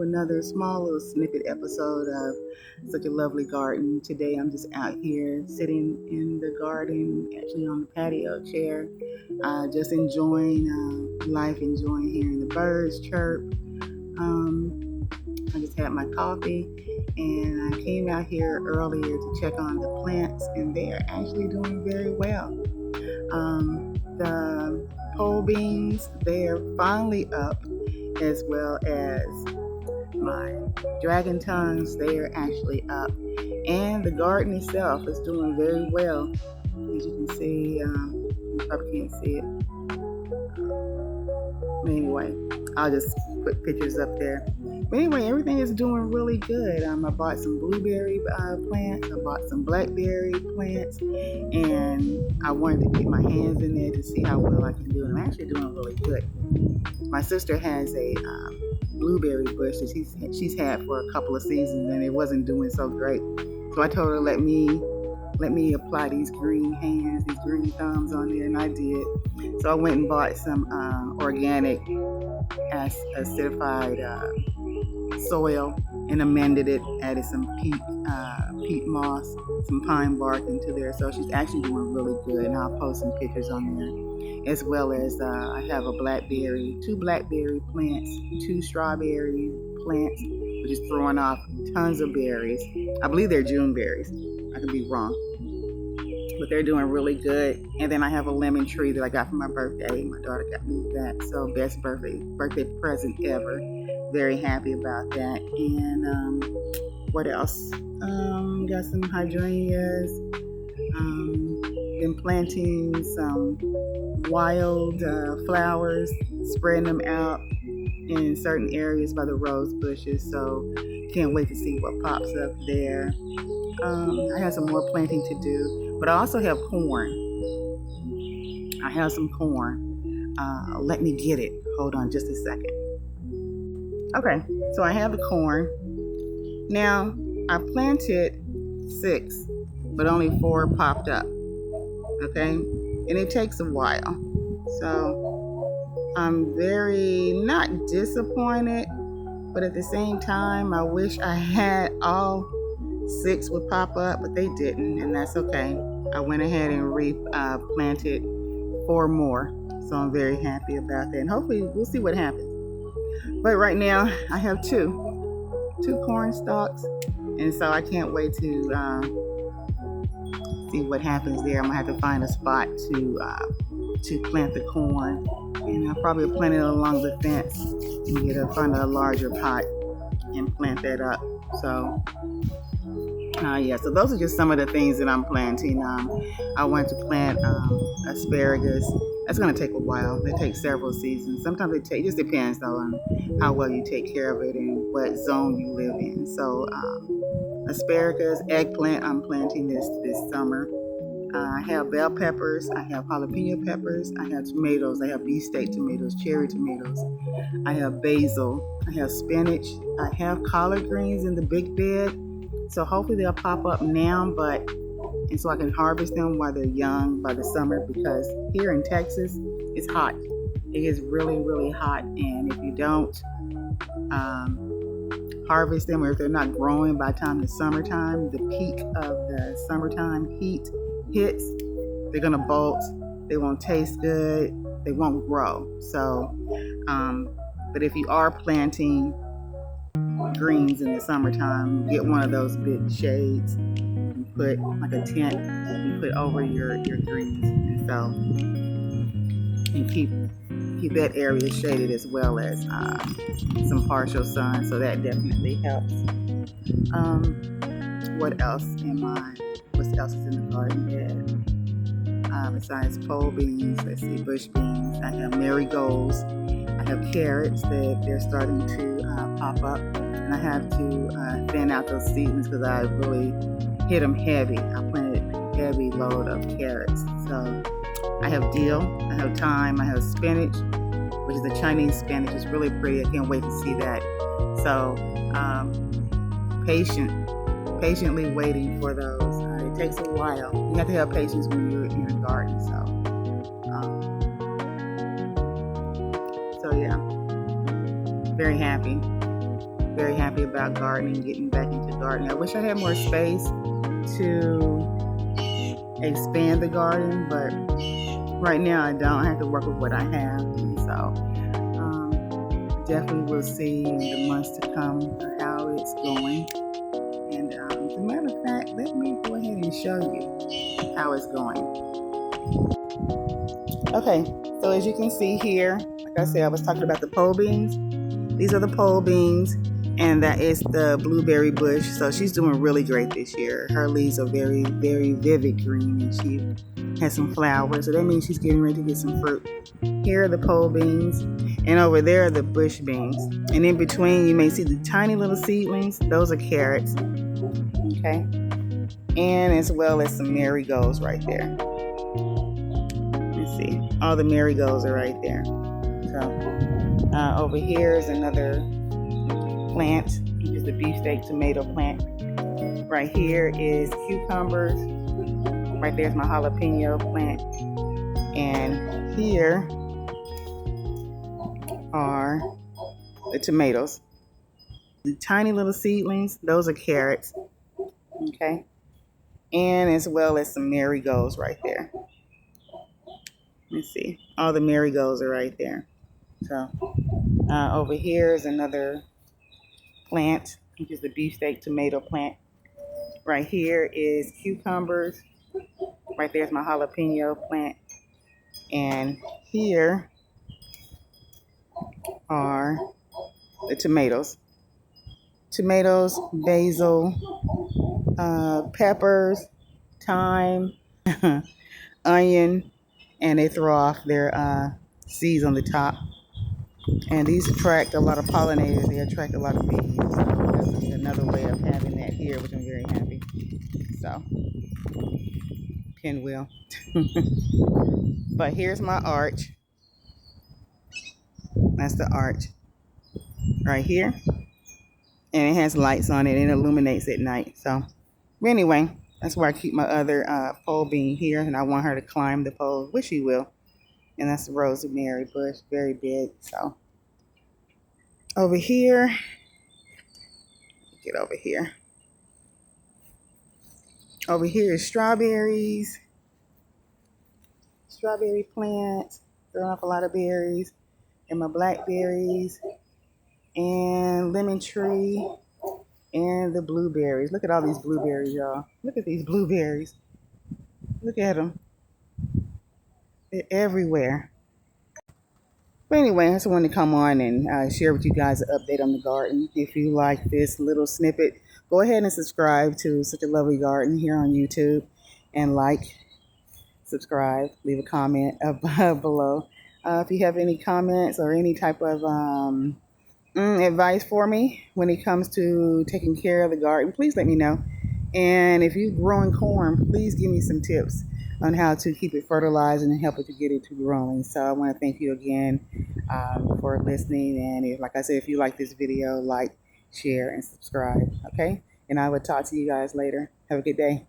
Another small little snippet episode of such a lovely garden. Today I'm just out here sitting in the garden, actually on the patio chair, just enjoying life, enjoying hearing the birds chirp. I just had my coffee and I came out here earlier to check on the plants, and they are actually doing very well. The pole beans, they're finally up, as well as my dragon tongues, they are actually up, and the garden itself is doing very well. As you can see, you probably can't see it, but anyway, I'll just put pictures up there. But anyway, everything is doing really good. I bought some blueberry plants, I bought some blackberry plants, and I wanted to get my hands in there to see how well I can do it. I'm actually doing really good. My sister has a blueberry bush that she's had for a couple of seasons, and it wasn't doing so great. So I told her, let me apply these green hands, these green thumbs on there, and I did. So I went and bought some organic acidified soil and amended it, added some peat moss, some pine bark into there. So she's actually doing really good, and I'll post some pictures on there, as well as I have two blackberry plants, two strawberry plants, which is throwing off tons of berries. I believe they're June berries. I could be wrong, but they're doing really good. And then I have a lemon tree that I got for my birthday. My daughter got me that, so best birthday present ever. Very happy about that. And what else? Got some hydrangeas. Been planting some wild flowers, spreading them out in certain areas by the rose bushes. So can't wait to see what pops up there. I have some more planting to do, but I also have corn. I have some corn. Let me get it. Hold on just a second. Okay, so I have the corn. Now, I planted 6, but only 4 popped up. Okay, and it takes a while. So I'm very not disappointed, but at the same time, I wish I had all 6 would pop up, but they didn't, and that's okay. I went ahead and replanted 4 more, so I'm very happy about that, and hopefully we'll see what happens. But right now I have two corn stalks, and so I can't wait to see what happens there. I'm gonna have to find a spot to plant the corn, and I'll probably plant it along the fence and find a larger pot and plant that up. So so those are just some of the things that I'm planting. I want to plant asparagus. That's going to take a while. It takes several seasons. Sometimes it just depends though on how well you take care of it and what zone you live in. So asparagus, eggplant, I'm planting this summer. I have bell peppers, I have jalapeno peppers, I have tomatoes, I have beefsteak tomatoes, cherry tomatoes, I have basil, I have spinach, I have collard greens in the big bed. So hopefully they'll pop up now, and so I can harvest them while they're young by the summer, because here in Texas, it's hot. It is really, really hot, and if you don't harvest them, or if they're not growing by the time the summertime, the peak of the summertime heat hits, they're gonna bolt. They won't taste good. They won't grow. So, but if you are planting greens in the summertime, get one of those big shades and put like a tent and put over your greens, and so and keep that area shaded, as well as some partial sun, so that definitely helps. What else is in the garden bed besides pole beans? Let's see, bush beans. I have marigolds. I have carrots that they're starting to pop up, and I have to thin out those seedlings because I really hit them heavy. I planted a heavy load of carrots. So I have dill, I have thyme, I have spinach, which is a Chinese spinach. It's really pretty. I can't wait to see that. So patiently waiting for those. It takes a while. You have to have patience when you're in a garden. So yeah, very happy. very happy about gardening, getting back into gardening. I wish I had more space to expand the garden, but right now I don't. I have to work with what I have. And so definitely we'll see in the months to come how it's going. And as a matter of fact, let me go ahead and show you how it's going. Okay, so as you can see here, like I said, I was talking about the pole beans. These are the pole beans, and that is the blueberry bush. So she's doing really great this year. Her leaves are very, very vivid green, and she has some flowers. So that means she's getting ready to get some fruit. Here are the pole beans, and over there are the bush beans. And in between, you may see the tiny little seedlings. Those are carrots. Okay, and as well as some marigolds right there. Let's see, all the marigolds are right there. So over here is another plant, which is the beefsteak tomato plant. Right here is cucumbers. Right there's my jalapeno plant. And here are the tomatoes. The tiny little seedlings, those are carrots. Okay. And as well as some marigolds right there. Let's see, all the marigolds are right there. So over here is another plant, which is the beefsteak tomato plant. Right here is cucumbers. Right there's my jalapeno plant. And here are the tomatoes. Tomatoes, basil, peppers, thyme, onion, and they throw off their seeds on the top. And these attract a lot of pollinators. They attract a lot of bees. So that's another way of having that here, which I'm very happy. So, pinwheel. But here's my arch. That's the arch right here. And it has lights on it and it illuminates at night. So, anyway, that's where I keep my other pole bean here. And I want her to climb the pole, which she will. And that's the rosemary bush, very big. So, over here, get over here. Over here is strawberries. Strawberry plants, throwing off a lot of berries. And my blackberries. And lemon tree. And the blueberries. Look at all these blueberries, y'all. Look at these blueberries. Look at them. They're everywhere. But anyway, I just wanted to come on and share with you guys an update on the garden. If you like this little snippet, go ahead and subscribe to Such a Lovely Garden here on YouTube. And like, subscribe, leave a comment above below. If you have any comments or any type of advice for me when it comes to taking care of the garden, please let me know. And if you're growing corn, please give me some tips on how to keep it fertilized and help it to get it to growing. So I want to thank you again for listening. And if, like I said, if you like this video, like, share, and subscribe. Okay? And I will talk to you guys later. Have a good day.